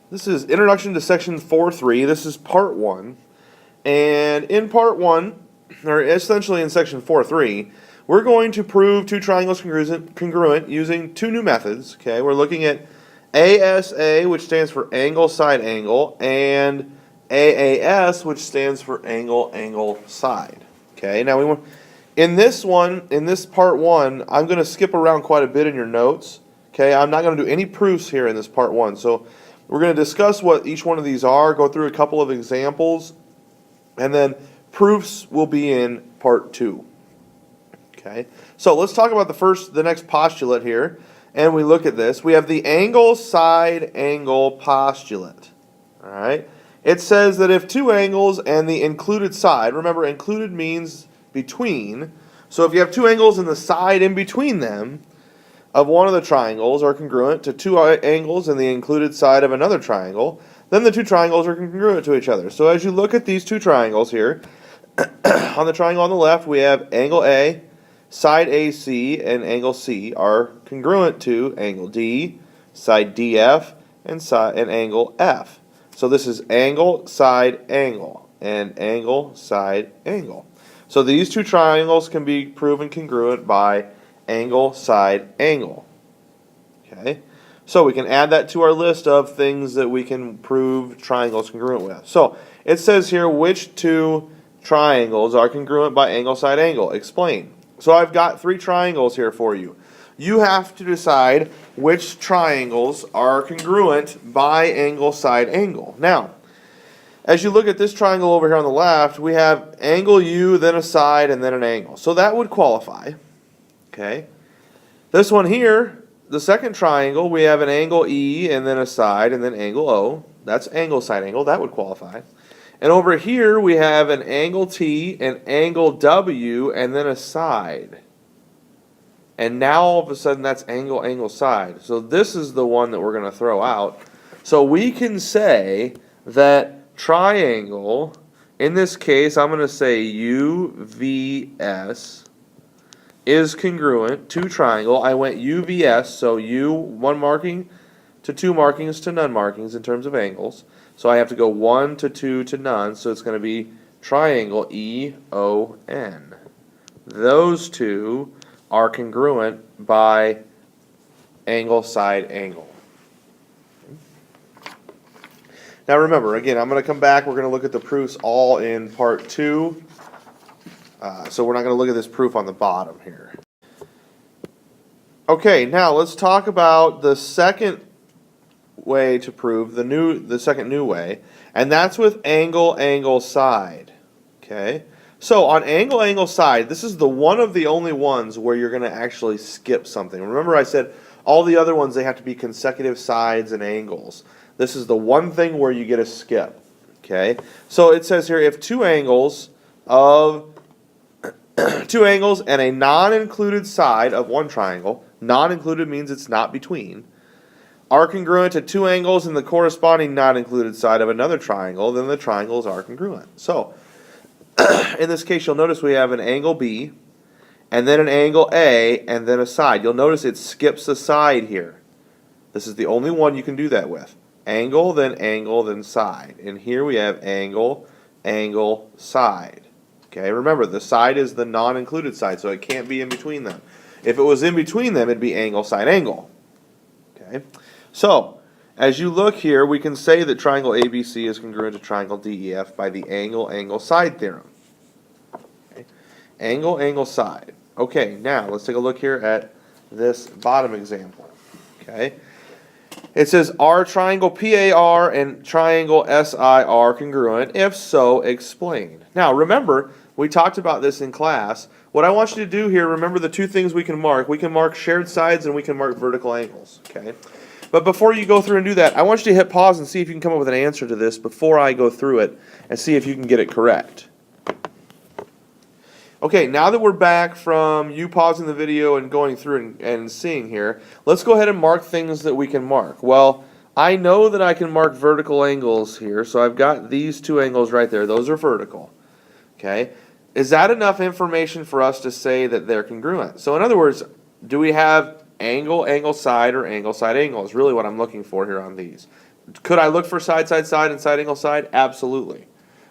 This is Introduction to Section 4.3. This is Part 1. And in Part 1, or essentially in Section 4.3, we're going to prove two triangles congruent using two new methods. Okay, we're looking at ASA, which stands for angle, side, angle, and AAS, which stands for angle, angle, side. Okay, now in this Part 1, I'm going to skip around quite a bit in your notes. Okay, I'm not going to do any proofs here in this Part 1. So we're going to discuss what each one of these are, go through a couple of examples, and then proofs will be in Part 2. Okay, so let's talk about the next postulate here, and we look at this. We have the angle, side, angle postulate. All right, it says that if two angles and the included side, remember included means between, so if you have two angles and the side in between them of one of the triangles are congruent to two angles and the included side of another triangle, then the two triangles are congruent to each other. So as you look at these two triangles here, on the triangle on the left we have angle A, side AC, and angle C are congruent to angle D, side DF, and angle F. So this is angle, side, angle, and angle, side, angle. So these two triangles can be proven congruent by angle, side, angle. Okay, so we can add that to our list of things that we can prove triangles congruent with. So it says here which two triangles are congruent by angle, side, angle. Explain. So I've got three triangles here for you. You have to decide which triangles are congruent by angle, side, angle. Now, as you look at this triangle over here on the left, we have angle U, then a side, and then an angle. So that would qualify. Okay. This one here, the second triangle, we have an angle E, and then a side, and then angle O. That's angle, side, angle. That would qualify. And over here, we have an angle T, an angle W, and then a side. And now all of a sudden that's angle, angle, side. So this is the one that we're going to throw out. So we can say that triangle, in this case, I'm going to say UVS is congruent to triangle. I went UVS, so U, one marking to two markings to none markings in terms of angles. So I have to go 1 to 2 to none, so it's going to be triangle EON. Those two are congruent by angle, side, angle. Now remember, again, I'm going to come back. We're going to look at the proofs all in Part 2. So we're not going to look at this proof on the bottom here. Okay, now let's talk about the second way to prove the second new way, and that's with angle, angle, side. Okay, so on angle, angle, side, this is the one of the only ones where you're going to actually skip something. Remember I said all the other ones, they have to be consecutive sides and angles. This is the one thing where you get a skip. Okay, so it says here if two angles and a non-included side of one triangle, non-included means it's not between, are congruent to two angles and the corresponding non-included side of another triangle, then the triangles are congruent. So, in this case, you'll notice we have an angle B, and then an angle A, and then a side. You'll notice it skips a side here. This is the only one you can do that with. Angle, then side. And here we have angle, angle, side. Okay, remember, the side is the non-included side, so it can't be in between them. If it was in between them, it'd be angle, side, angle. Okay, so as you look here, we can say that triangle ABC is congruent to triangle DEF by the angle, angle, side theorem. Okay. Angle, angle, side. Okay, now let's take a look here at this bottom example. Okay, it says, are triangle PAR and triangle SIR congruent? If so, explain. Now remember, we talked about this in class. What I want you to do here, remember the two things we can mark. We can mark shared sides and we can mark vertical angles. Okay. But before you go through and do that, I want you to hit pause and see if you can come up with an answer to this before I go through it and see if you can get it correct. Okay, now that we're back from you pausing the video and going through and seeing here, let's go ahead and mark things that we can mark. Well, I know that I can mark vertical angles here, so I've got these two angles right there. Those are vertical. Okay, is that enough information for us to say that they're congruent? So in other words, do we have angle, angle, side, or angle, side, angle is really what I'm looking for here on these. Could I look for side, side, side, and side angle side? Absolutely.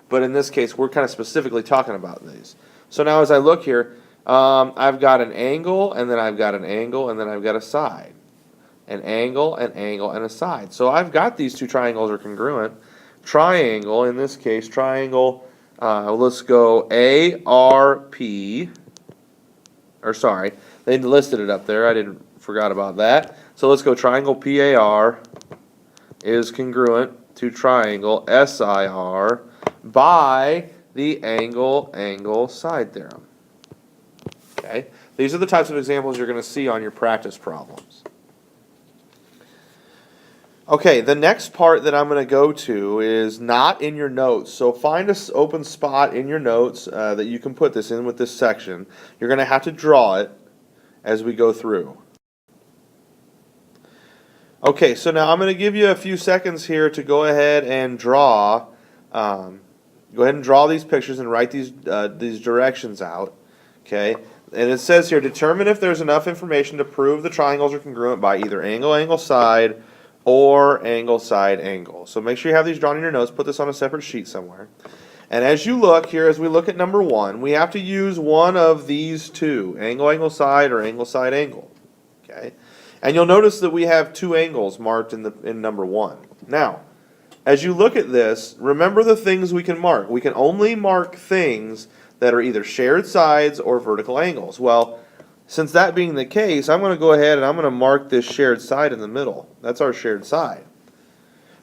But in this case, we're kind of specifically talking about these. So now as I look here, I've got an angle, and then I've got an angle, and then I've got a side. An angle, and a side. So I've got these two triangles are congruent. Triangle, in this case, triangle, let's go ARP, or sorry, they listed it up there. I forgot about that. So let's go triangle PAR is congruent to triangle SIR by the angle side theorem. Okay, these are the types of examples you're going to see on your practice problems. Okay, the next part that I'm going to go to is not in your notes. So find an open spot in your notes that you can put this in with this section. You're going to have to draw it as we go through. Okay, so now I'm going to give you a few seconds here to go ahead and draw. Go ahead and draw these pictures and write these directions out. Okay, and it says here, determine if there's enough information to prove the triangles are congruent by either angle, side, or angle, side, angle. So make sure you have these drawn in your notes. Put this on a separate sheet somewhere. And as you look here, as we look at number 1, we have to use one of these two, angle, side, or angle, side, angle. Okay, and you'll notice that we have two angles marked in number 1. Now, as you look at this, remember the things we can mark. We can only mark things that are either shared sides or vertical angles. Well, since that being the case, I'm going to go ahead and I'm going to mark this shared side in the middle. That's our shared side.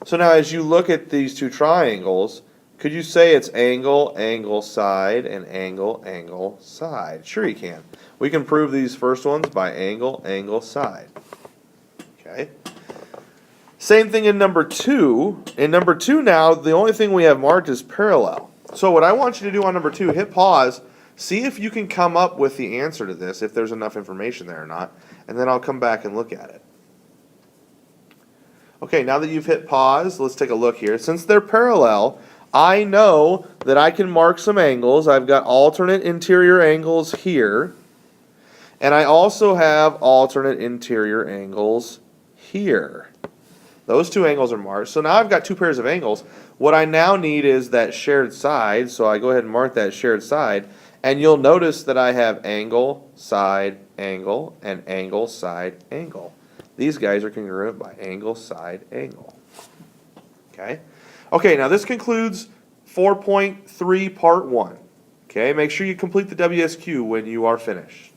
So now as you look at these two triangles, could you say it's angle, side, and angle, side? Sure you can. We can prove these first ones by angle, side. Okay. Same thing in number 2. In number 2 now, the only thing we have marked is parallel. So what I want you to do on number 2, hit pause, see if you can come up with the answer to this, if there's enough information there or not, and then I'll come back and look at it. Okay, now that you've hit pause, let's take a look here. Since they're parallel, I know that I can mark some angles. I've got alternate interior angles here, and I also have alternate interior angles here. Those two angles are marked. So now I've got two pairs of angles. What I now need is that shared side, so I go ahead and mark that shared side, and you'll notice that I have angle, side, angle, and angle, side, angle. These guys are congruent by angle, side, angle. Okay? Okay, now this concludes 4.3 part 1. Okay, make sure you complete the WSQ when you are finished.